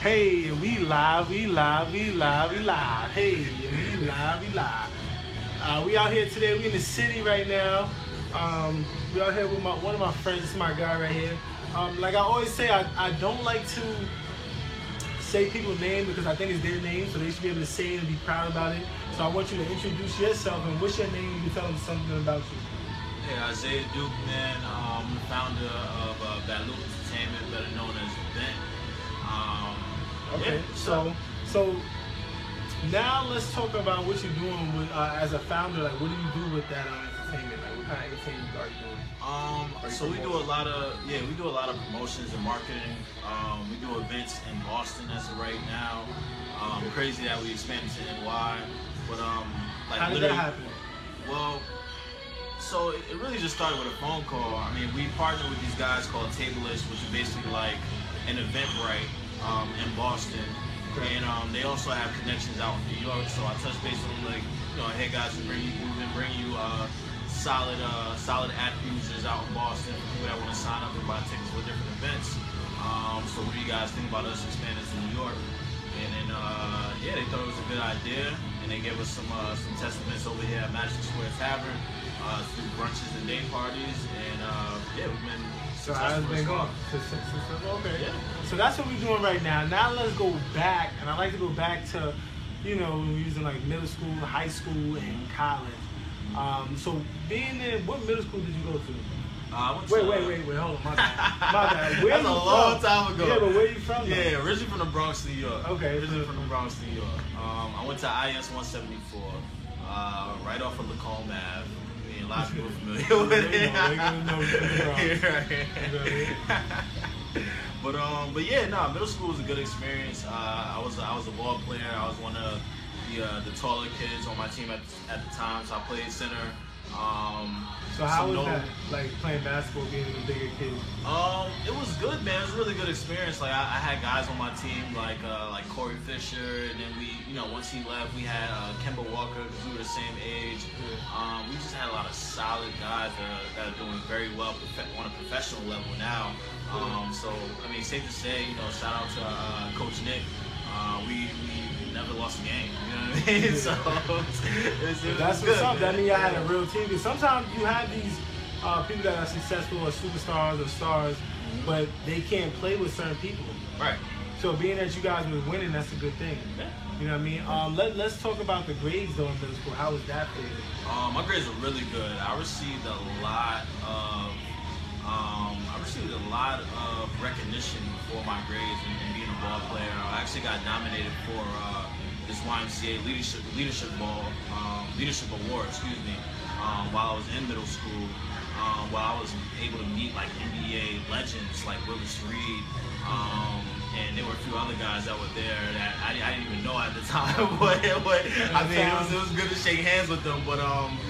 Hey, we live, we live, we live, we live. Hey, we live, we live. We out here today. We in the city right now. We out here with one of my friends. This is my guy right here. Like I always say, I don't like to say people's name because I think it's their name, so they should be able to say it and be proud about it. So I want you to introduce yourself and what's your name. You can tell them something about you. Hey, Isaiah Duke, man. I'm the founder of Bad Loop Entertainment, better known as Bent. Okay, yeah, so now let's talk about what you're doing with as a founder. Like, what do you do with that entertainment? Like, what kind of entertainment are you doing? So we do a lot of promotions and marketing. We do events in Boston as of right now. Crazy that we expanded to NY, but like how did that happen? Well, so it really just started with a phone call. I mean, we partnered with these guys called Tableless, which is basically like an Eventbrite in Boston. Okay. And they also have connections out in New York. So I touched base with them, like, hey guys, we've been bringing you solid app users out in Boston, people that want to sign up and buy tickets for different events. So what do you guys think about us expanding to New York? And then they thought it was a good idea, and they gave us some testaments over here at Magic Square Tavern through brunches and day parties, and we've been. So how's it been going? Okay. Yeah. So that's what we're doing right now. Now let's go back, and I like to go back to, when we was in like middle school, high school, and college. So being in, what middle school did you go to? Wait, hold on, my bad. Where That's a long time ago. Yeah, but where you from? Yeah, originally from the Bronx, New York. Okay. Originally from the Bronx, New York. I went to IS 174, right off of Lacombe Ave. A lot of people familiar with it. But yeah, middle school was a good experience. I was a ball player. I was one of the taller kids on my team at the time, so I played center. So how was that, like playing basketball, being a bigger kid? It was good, man. It was a really good experience. Like I had guys on my team like Corey Fisher, and then once he left, we had Kemba Walker because we were the same age. We just had a lot of solid guys that are doing very well on a professional level now. So I mean, safe to say, shout out to Coach Nick. We never lost a game. You know what I mean? So that's good, what's up. Man. That means I had a real team. Because sometimes you have these people that are successful or superstars or stars, but they can't play with certain people. Right. So being that you guys were winning, that's a good thing. Yeah. You know what I mean? Let's talk about the grades though in middle school. How was that for you? My grades were really good. I received a lot of recognition for my grades and being a ball player. I actually got nominated for this YMCA leadership award, while I was in middle school. While I was able to meet like NBA legends like Willis Reed, and there were a few other guys that were there that I didn't even know at the time. but I mean, it was good to shake hands with them. But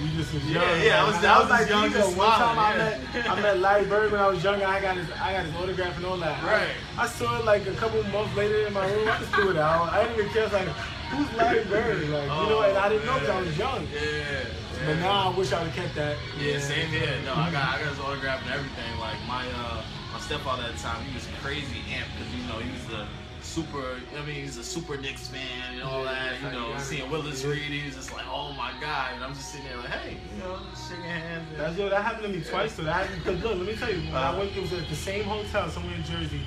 you just was young. Yeah, I was like young and one time smiling. I met Larry Bird when I was younger. I got his autograph and all that. Right. I saw it like a couple months later in my room. I just threw it out. I didn't even care. Like, who's Larry Bird? Like, and I didn't know because I was young. Yeah. But now I wish I would have kept that. Yeah, same here. No, I got his autograph and everything. Like my stepfather at the time, he was crazy amped because he was the super. I mean, he's a super Knicks fan and all that. Seeing Willis Reed, he was just like, oh my god. And I'm just sitting there like, hey, just shaking hands. That happened to me twice though. Because look, let me tell you, when I went, it was at the same hotel somewhere in Jersey,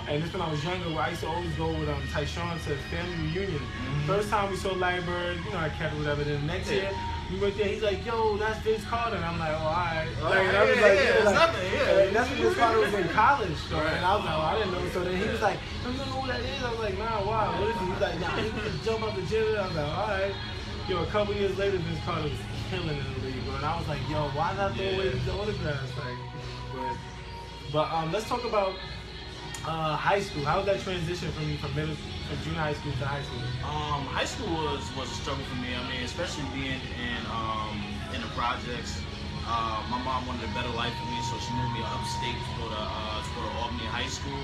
and this when I was younger, where I used to always go with Tyshawn to family reunion. First time we saw Larry Bird, I kept it, whatever. Then the next year. We went there, he's like, yo, that's Vince Carter. And I'm like, oh, all right. And that's when Vince Carter was in college. So, and I was like, oh, I didn't know. So then he was like, I don't know who that is. I was like, nah, wow, what is he? He's like, nah, he can jump out the gym. I was like, all right. A couple years later, Vince Carter was killing in the league, bro. And I was like, yo, why not throw away these autographs? But let's talk about high school. How was that transition from junior high school to high school? High school was a struggle for me. I mean, especially being in the projects. My mom wanted a better life for me, so she moved me upstate to go to Albany High School.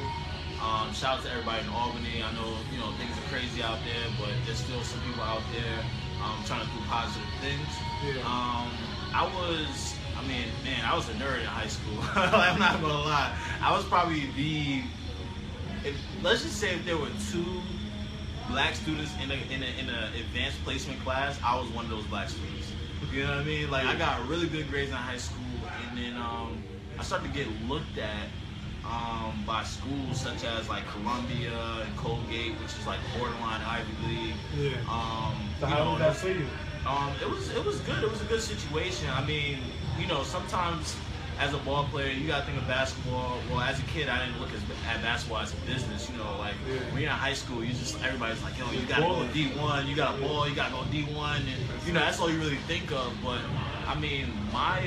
Shout out to everybody in Albany. I know things are crazy out there, but there's still some people out there trying to do positive things. Yeah. I was a nerd in high school. I'm not gonna lie. I was probably let's just say if there were 2 black students in a advanced placement class, I was one of those black students. You know what I mean? Like I got really good grades in high school, and then I started to get looked at by schools such as like Columbia and Colgate, which is like borderline Ivy League. Yeah. So how was that for you? It was good. It was a good situation. I mean, you know, sometimes as a ball player, you gotta think of basketball. Well, as a kid, I didn't look at basketball as a business. You know, like when you're in high school, everybody's like, yo, you gotta go D1, you got a ball, you gotta go D1, and you know that's all you really think of. But I mean, my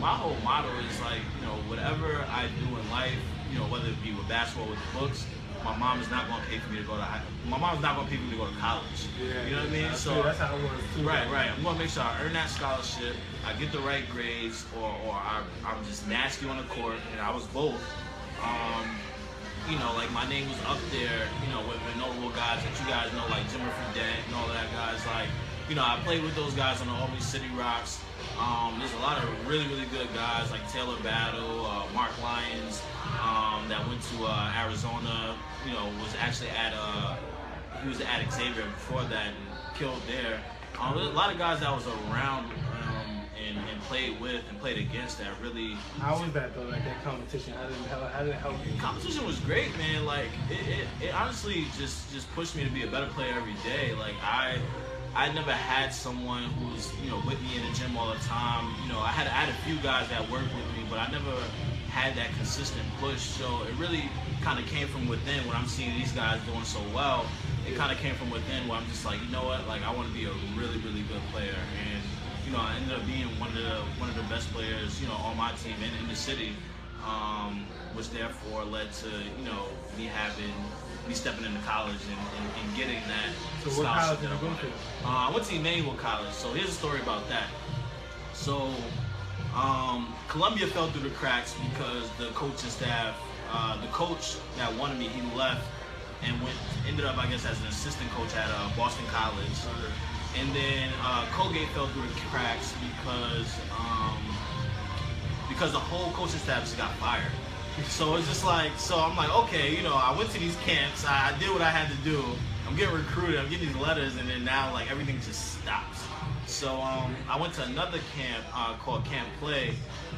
whole motto is like, you know, whatever I do in life, you know, whether it be with basketball, with books, my mom is not gonna pay for me to go to my mom's not gonna pay for me to go to college. Yeah, you know what I mean? So that's how it works too. Right. I'm gonna make sure I earn that scholarship, I get the right grades, or I'm just nasty on the court, and I was both. You know, like my name was up there, you know, with notable guys that you guys know, like Jimmer Fredette and all of that guys. Like, you know, I played with those guys on the Albany City Rocks. There's a lot of really, really good guys like Taylor Battle, Mark Lyons, that went to Arizona. You know, was actually he was at Xavier before that and killed there. There's a lot of guys that was around and played with and played against that really. How was that though? Like that competition? How did it help you? Competition was great, man. Like it honestly just pushed me to be a better player every day. Like I never had someone who was, you know, with me in the gym all the time. You know, I had a few guys that worked with me, but I never had that consistent push. So it really kind of came from within. When I'm seeing these guys doing so well, it kind of came from within. Where I'm just like, you know what? Like I want to be a really, really good player. And you know, I ended up being one of the best players, you know, on my team and in the city, which therefore led to, you know, me stepping into college and getting that. So what college did you go to? I went to Emmanuel College. So here's a story about that. So Columbia fell through the cracks because the coaching staff, the coach that wanted me, he left and ended up, I guess, as an assistant coach at Boston College. And then Colgate fell through the cracks because the whole coaching staff just got fired. So it's just like, so I'm like, okay, you know, I went to these camps, I did what I had to do, I'm getting recruited, I'm getting these letters, and then now like everything just stops. So I went to another camp called Camp Play,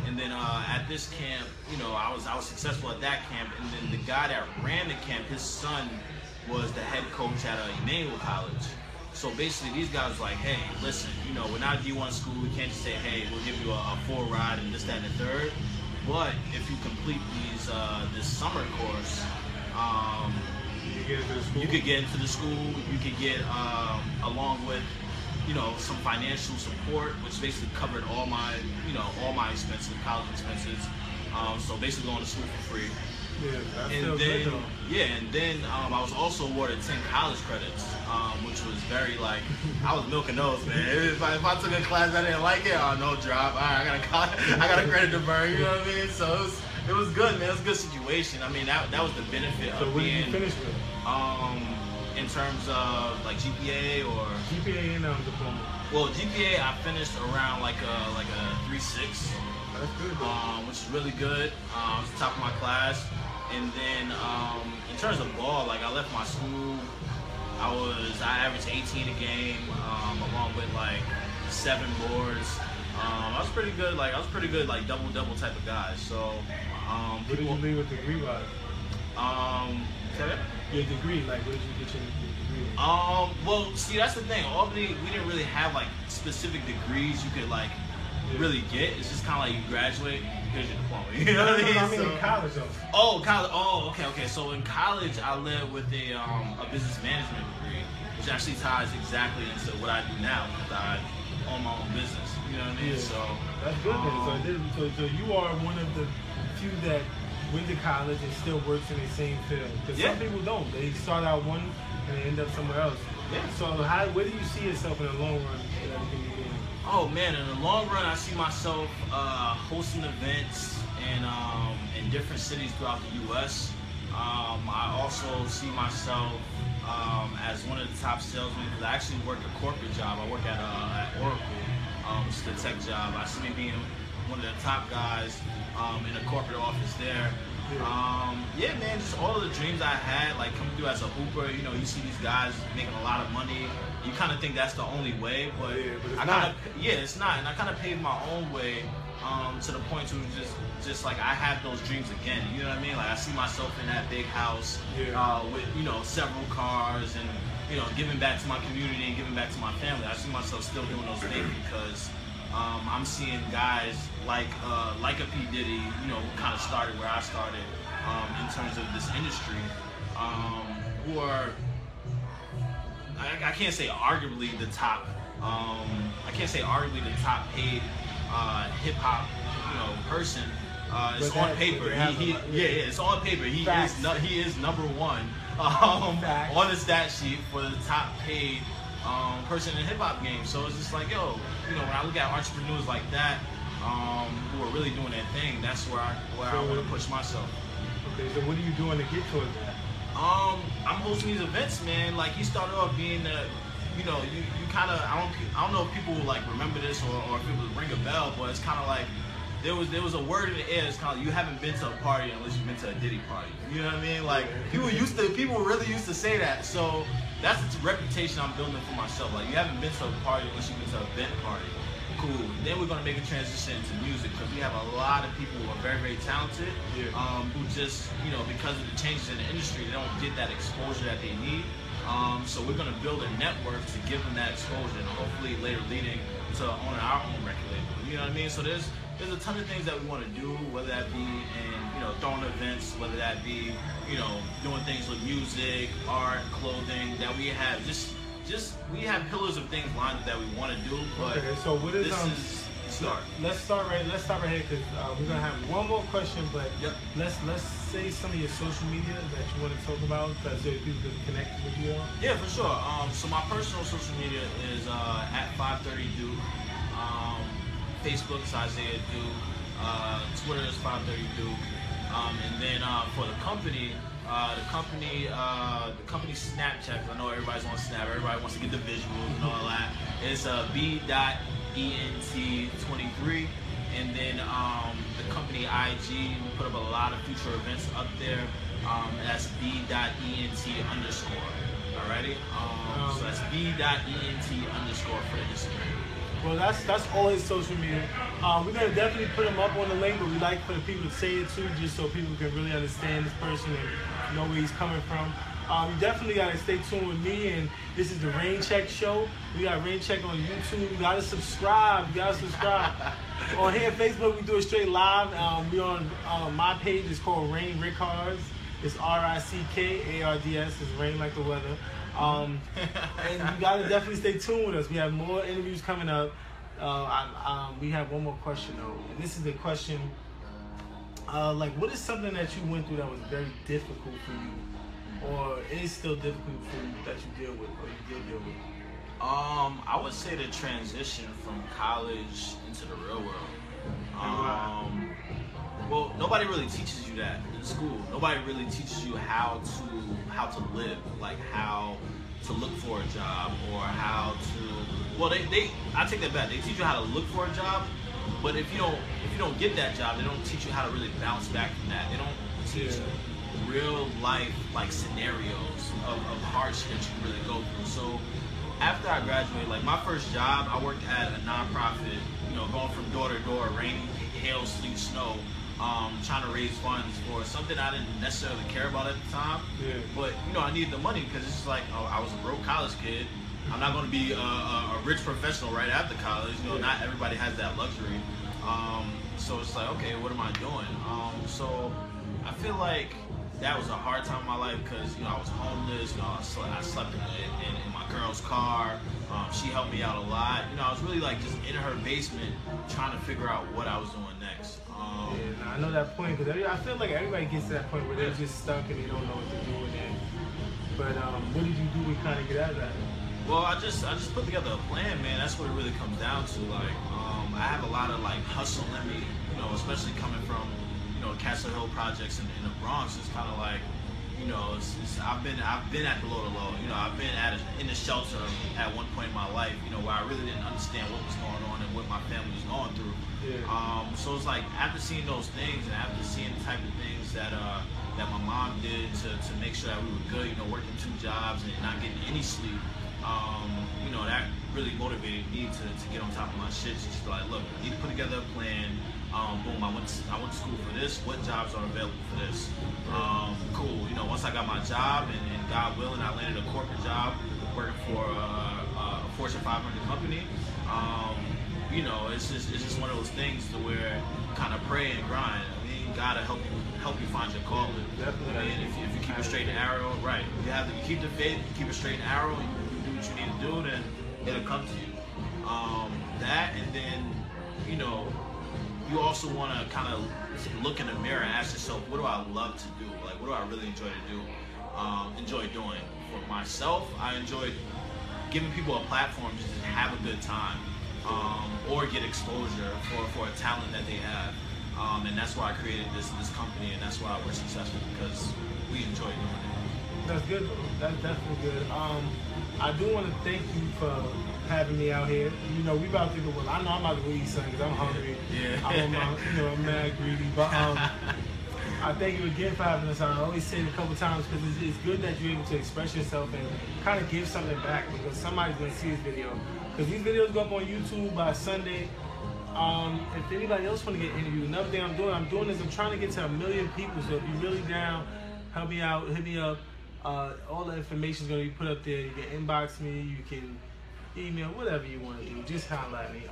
and then at this camp, you know, I was successful at that camp, and then the guy that ran the camp, his son was the head coach at Emmanuel College. So basically, these guys were like, hey, listen, you know, we're not a D1 school. We can't just say, hey, we'll give you a full ride and this, that, and the third. But if you complete this summer course, you could get into the school. You could get, along with, you know, some financial support, which basically covered all my expenses, college expenses. So basically going to school for free. Yeah, that's and still then, good though. Yeah, and then I was also awarded 10 college credits, which was very like, I was milking those, man. If I took a class I didn't like it, oh, no drop. All right, I got a credit to burn, you know what I mean? So it was good, man. It was a good situation. I mean, that was the benefit so of what being. Did you finish with? In terms of like GPA or GPA and diploma. Well, GPA I finished around like a 3.6. That's good. Which is really good. I was the top of my class. And then in terms of ball, like I left my school, I averaged 18 a game, along with like 7 boards. I was pretty good, like double type of guy. So what did you leave with degree wise? Your degree, like what did you get your degree? Well, see, that's the thing. Albany, we didn't really have like specific degrees you could like really get. It's just kind of like you graduate, here's your diploma. You know what I mean? I mean in college though. Oh, college. Oh, okay. So in college, I led with a business management degree, which actually ties exactly into what I do now because I own my own business. You know what I mean? Yeah. So that's good then. So you are one of the few that went to college and still works in the same field. Because some people don't. They start out one and they end up somewhere else. Yeah. So where do you see yourself in the long run? Oh man, in the long run, I see myself hosting events in different cities throughout the U.S. I also see myself as one of the top salesmen because I actually work a corporate job. I work at Oracle, which is the tech job. I see me being one of the top guys in a corporate office there. Yeah, man, just all of the dreams I had, like coming through as a hooper. You know, you see these guys making a lot of money. You kind of think that's the only way, but it's not. It's not. And I kind of paved my own way to the point to just like I have those dreams again. You know what I mean? Like I see myself in that big house with, you know, several cars and, you know, giving back to my community and giving back to my family. I see myself still doing those things because I'm seeing guys like a P. Diddy, you know, who kind of started where I started in terms of this industry, who are, I can't say arguably the top, paid hip hop, you know, person. It's on paper. It's on paper. He is number one on the stat sheet for the top paid person in the hip hop game. So it's just like, yo, you know, when I look at entrepreneurs like that, who are really doing their thing, that's where I want to push myself. Okay, so what are you doing to get towards that? I'm hosting these events, man. Like he started off being the, you know, you kind of, I don't know if people will like remember this or if it will ring a bell, but it's kind of like there was a word in the air. It's kind of, you haven't been to a party unless you've been to a Diddy party. You know what I mean? Like people really used to say that. So that's the reputation I'm building for myself. Like you haven't been to a party unless you've been to an event party. Cool. Then we're gonna make a transition into music because we have a lot of people who are very, very talented, who just, you know, because of the changes in the industry, they don't get that exposure that they need. So we're gonna build a network to give them that exposure and hopefully later leading to owning our own record label. You know what I mean? So there's a ton of things that we want to do, whether that be in, you know, throwing events, whether that be, you know, doing things with music, art, clothing, that we have we have pillars of things lined up that we want to do. But okay, so what is start? Let's start right here because we're gonna have one more question, but let's say some of your social media that you want to talk about, so people can connect with you all. Yeah, for sure. So my personal social media is at 530 Duke. Facebook is Isaiah Duke. Twitter is 530 Duke. And then for the company Snapchat, because I know everybody's on Snap, everybody wants to get the visuals and all that. It's B.ENT23, and then the company IG, we put up a lot of future events up there. That's B.ENT_. Alrighty? So that's B.ENT_ for the Instagram. Well, that's all his social media. We're gonna definitely put him up on the link, but we like for the people to say it too, just so people can really understand this person and know where he's coming from. You definitely gotta stay tuned with me, and this is the Rain Check Show. We got Rain Check on YouTube. You gotta subscribe. On here, Facebook, we do it straight live. We on my page is called Rain Rickards. It's RICKARDS. It's rain like the weather. And you gotta definitely stay tuned with us. We have more interviews coming up. We have one more question though, and this is the question. Like, what is something that you went through that was very difficult for you, or is still difficult for you that you deal with, or you did deal with? I would say the transition from college into the real world. Well, nobody really teaches you that in school. Nobody really teaches you how to live, like how to look for a job or how to. Well, I take that back. They teach you how to look for a job, but if you don't get that job, they don't teach you how to really bounce back from that. They don't teach real life like scenarios of hardship that you really go through. So after I graduated, like my first job, I worked at a nonprofit, you know, going from door to door, rain, hail, sleet, snow, trying to raise funds for something I didn't necessarily care about at the time. But you know, I needed the money because it's just like, oh, I was a broke college kid. I'm not going to be a rich professional right after college. You know, not everybody has that luxury. So it's like, okay, what am I doing? So I feel like that was a hard time in my life because, you know, I was homeless. You know, I slept in my girl's car. She helped me out a lot. You know, I was really like just in her basement trying to figure out what I was doing next. I know that point because I feel like everybody gets to that point where they're just stuck and they don't know what to do with it. But what did you do to kind of get out of that? Well, I just put together a plan, man. That's what it really comes down to. Like, I have a lot of like hustle in me, you know, especially coming from, you know, Castle Hill projects in the Bronx. It's kind of like, you know, I've been at the low. You know, I've been in the shelter at one point in my life. You know, where I really didn't understand what was going on and what my family was going through. Yeah. So it's like after seeing those things and after seeing the type of things that my mom did to make sure that we were good. You know, working 2 jobs and not getting any sleep. You know, that really motivated me to get on top of my shit. Just like, look, I need to put together a plan. Boom, I went to school for this. What jobs are available for this? Cool. You know, once I got my job and God willing, I landed a corporate job working for a Fortune 500 company. You know, it's just one of those things to where you kind of pray and grind. I mean, God will help you find your calling. Definitely. I mean, if you keep a straight and arrow, right? You keep the faith, you keep a straight and arrow, and you do what you need to do, then it'll come to you. That, and then, you know, you also want to kind of look in the mirror and ask yourself, what do I love to do? Like, what do I really enjoy to do? Enjoy doing. For myself, I enjoy giving people a platform just to have a good time, or get exposure for a talent that they have. And that's why I created this company, and that's why we're successful, because we enjoy doing it. That's good. That's definitely good. I do want to thank you for having me out here. You know, we about to go. Well, I know I'm about to go eat something because I'm hungry. Yeah. I'm mad greedy. But I thank you again for having us on. I always say it a couple times because it's good that you're able to express yourself and kind of give something back, because somebody's gonna see this video. Because these videos go up on YouTube by Sunday. If anybody else want to get interviewed, another thing I'm doing is I'm trying to get to 1 million people. So if you're really down, help me out, hit me up. All the information is going to be put up there. You can inbox me, you can email, whatever you want to do. Just holler at me.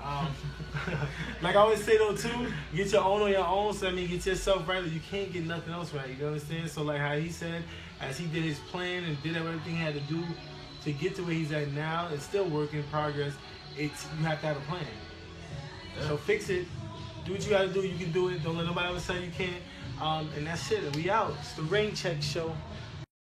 Like I always say though too, get your own on your own. So I mean, get yourself right, or you can't get nothing else right. You understand? So like how he said, as he did his plan and did everything he had to do to get to where he's at now, it's still work in progress. You have to have a plan. So fix it. Do what you got to do. You can do it. Don't let nobody else say you can't. And that's it. We out. It's the Rain Check Show.